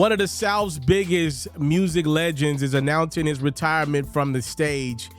One of the South's biggest music legends is announcing his retirement from the stage.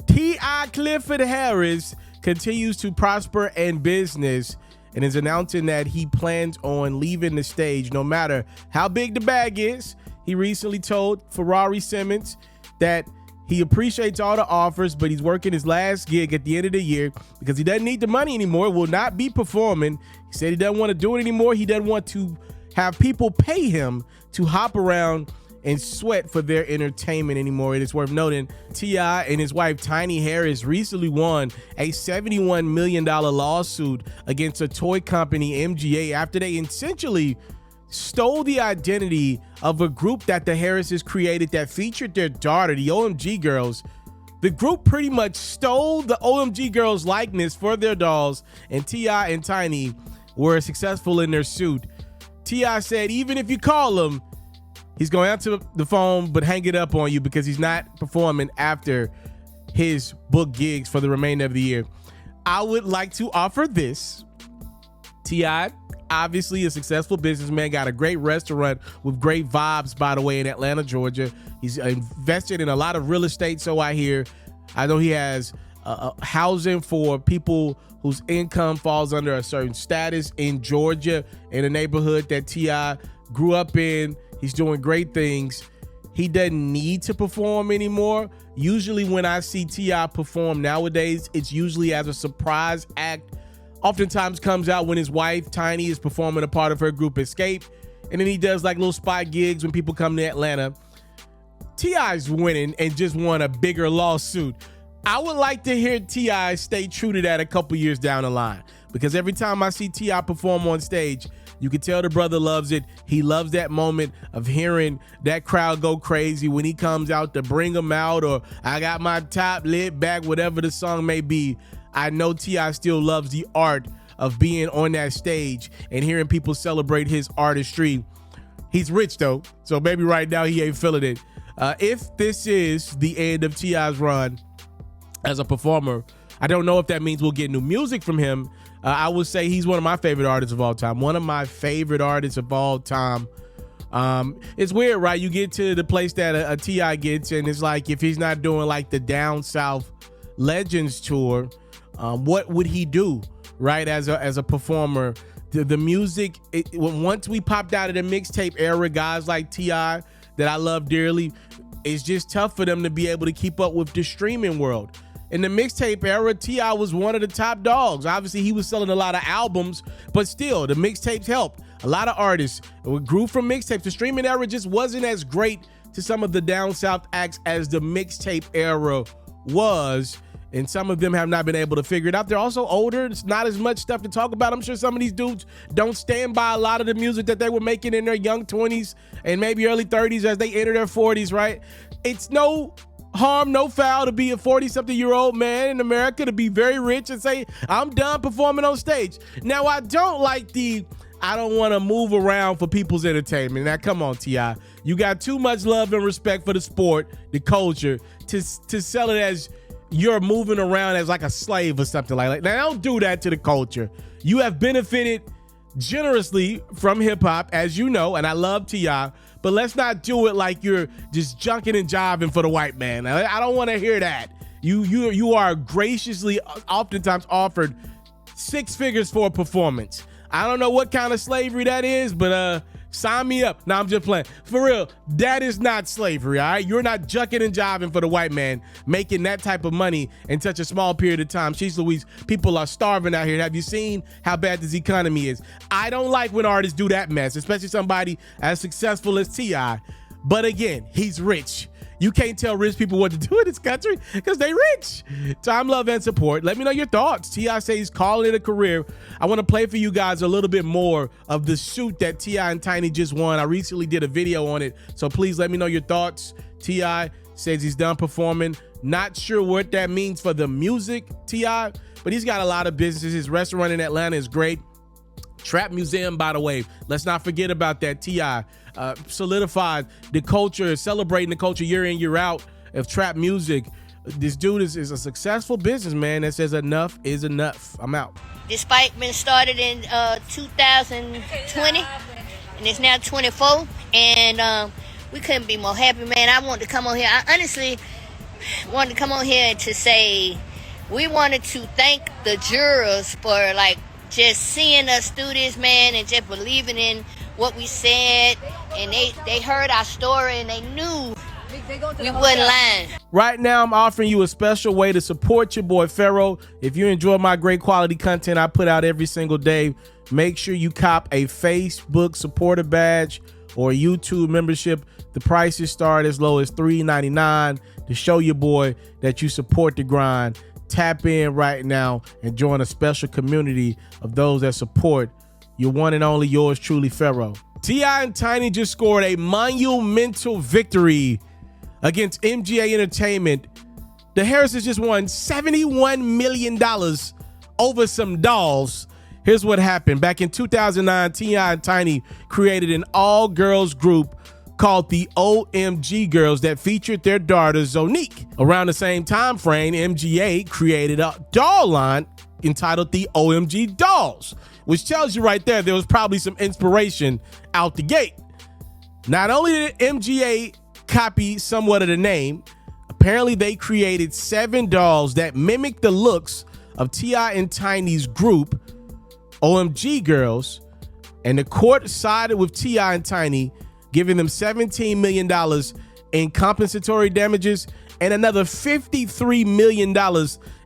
T.I. Clifford Harris continues to prosper in business and is announcing that he plans on leaving the stage no matter how big the bag is. He recently told Ferrari Simmons that he appreciates all the offers, but he's working his last gig at the end of the year because he doesn't need the money anymore, will not be performing. He said he doesn't want to do it anymore. He doesn't want to have people pay him to hop around and sweat for their entertainment anymore. It is worth noting T.I. and his wife Tiny Harris recently won a $71 million lawsuit against a toy company, MGA, after they essentially stole the identity of a group that the Harrises created that featured their daughter, the OMG Girls. The group pretty much stole the OMG Girls likeness for their dolls, and T.I. and Tiny were successful in their suit. T.I. said even if you call him, he's going to answer the phone but hang it up on you because he's not performing after his book gigs for the remainder of the year. I would like to offer this. T.I., obviously a successful businessman, got a great restaurant with great vibes, by the way, in Atlanta, Georgia. He's invested in a lot of real estate, so I hear. I know he has housing for people whose income falls under a certain status in Georgia, in a neighborhood that T.I. grew up in. He's doing great things. He doesn't need to perform anymore. Usually when I see T.I. perform nowadays, it's usually as a surprise act. Oftentimes comes out when his wife, Tiny, is performing a part of her group Escape. And then he does like little spot gigs when people come to Atlanta. T.I.'s winning and just won a bigger lawsuit. I would like to hear T.I. stay true to that a couple years down the line, because every time I see T.I. perform on stage, you can tell the brother loves it. He loves that moment of hearing that crowd go crazy when he comes out to bring them out, or I got my top lid back, whatever the song may be. I know T.I. still loves the art of being on that stage and hearing people celebrate his artistry. He's rich though, so maybe right now he ain't feeling it. If this is the end of T.I.'s run as a performer, I don't know if that means we'll get new music from him. I would say he's one of my favorite artists of all time. One of my favorite artists of all time. It's weird, right? You get to the place that a T.I. gets, and it's like if he's not doing like the Down South Legends tour, what would he do, right? As a performer, the music. Once we popped out of the mixtape era, guys like T.I. that I love dearly, it's just tough for them to be able to keep up with the streaming world. In the mixtape era, T.I. was one of the top dogs. Obviously, he was selling a lot of albums, but still, the mixtapes helped. A lot of artists grew from mixtapes. The streaming era just wasn't as great to some of the down south acts as the mixtape era was, and some of them have not been able to figure it out. They're also older. It's not as much stuff to talk about. I'm sure some of these dudes don't stand by a lot of the music that they were making in their young 20s and maybe early 30s as they enter their 40s, right? It's no harm, no foul to be a 40-something-year-old man in America, to be very rich and say, I'm done performing on stage. Now, I don't like I don't want to move around for people's entertainment. Now, come on, T.I. You got too much love and respect for the sport, the culture, to sell it as you're moving around as like a slave or something like that. Now, don't do that to the culture. You have benefited generously from hip-hop, as you know, and I love T.I., but let's not do it like you're just junking and jiving for the white man. I don't want to hear that. You are graciously oftentimes offered 6 figures for a performance. I don't know what kind of slavery that is, but sign me up. No, I'm just playing. For real, that is not slavery, all right? You're not junking and jiving for the white man, making that type of money in such a small period of time. Jeez Louise, people are starving out here. Have you seen how bad this economy is? I don't like when artists do that mess, especially somebody as successful as T.I. But again, he's rich. You can't tell rich people what to do in this country because they rich. Time, love, and support. Let me know your thoughts. T.I. says he's calling it a career. I want to play for you guys a little bit more of the suit that T.I. and Tiny just won. I recently did a video on it, so please let me know your thoughts. T.I. says he's done performing. Not sure what that means for the music, T.I., but he's got a lot of businesses. His restaurant in Atlanta is great. Trap Museum, by the way, let's not forget about that. T.I. Solidified the culture, celebrating the culture year in, year out of trap music. This dude is a successful businessman that says enough is enough. I'm out. This fight been started in 2020. and it's now 24. And we couldn't be more happy, man. I wanted to come on here. I honestly wanted to come on here to say we wanted to thank the jurors for like just seeing us through this, man, and just believing in what we said. And they heard our story and they knew we wasn't lying. Right now, I'm offering you a special way to support your boy FERRO. If you enjoy my great quality content I put out every single day, make sure you cop a Facebook supporter badge or a YouTube membership. The prices start as low as $3.99 to show your boy that you support the grind. Tap in right now and join a special community of those that support your one and only yours truly, FERRO. T.I. and Tiny just scored a monumental victory against MGA Entertainment. The Harrises just won $71 million over some dolls. Here's what happened. Back in 2009, T.I. and Tiny created an all-girls group called the OMG Girls that featured their daughter Zonique. Around the same time frame, MGA created a doll line entitled the OMG Dolls, which tells you right there was probably some inspiration out the gate. Not only did MGA copy somewhat of the name, apparently they created 7 dolls that mimic the looks of T.I. and Tiny's group, OMG Girls, and the court sided with T.I. and Tiny, giving them $17 million in compensatory damages and another $53 million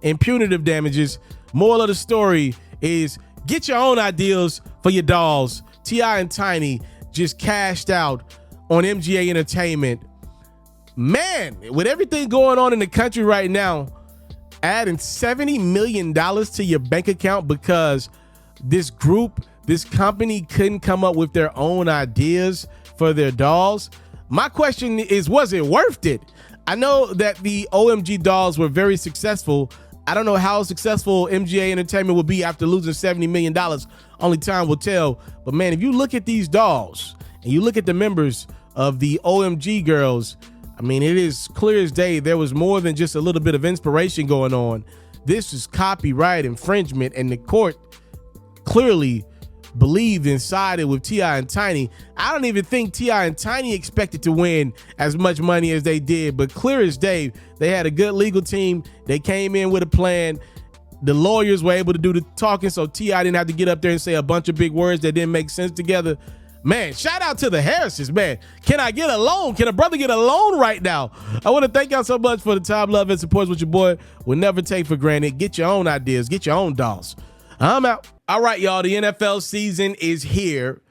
in punitive damages. Moral of the story is get your own ideals for your dolls. T.I. and Tiny just cashed out on MGA Entertainment. Man, with everything going on in the country right now, adding $70 million to your bank account because this group, this company couldn't come up with their own ideas for their dolls. My question is, was it worth it? I know that the OMG dolls were very successful. I don't know how successful MGA Entertainment will be after losing $70 million. Only time will tell. But man, if you look at these dolls and you look at the members of the OMG Girls, I mean, it is clear as day there was more than just a little bit of inspiration going on. This is copyright infringement, and the court clearly believed and sided with T.I. and Tiny. I don't even think T.I. and Tiny expected to win as much money as they did, but clear as day, they had a good legal team. They came in with a plan. The lawyers were able to do the talking, so T.I. didn't have to get up there and say a bunch of big words that didn't make sense together. Man, shout out to the Harrises, man. Can I get a loan? Can a brother get a loan right now? I want to thank y'all so much for the time, love, and support with your boy. We'll never take for granted. Get your own ideas. Get your own dolls. I'm out. All right, y'all. The NFL season is here.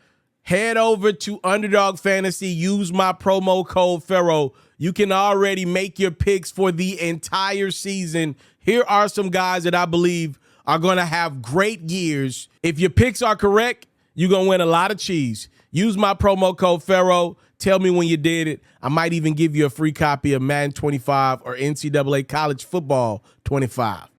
Head over to Underdog Fantasy. Use my promo code FERRO. You can already make your picks for the entire season. Here are some guys that I believe are going to have great years. If your picks are correct, you're going to win a lot of cheese. Use my promo code FERRO. Tell me when you did it. I might even give you a free copy of Madden 25 or NCAA College Football 25.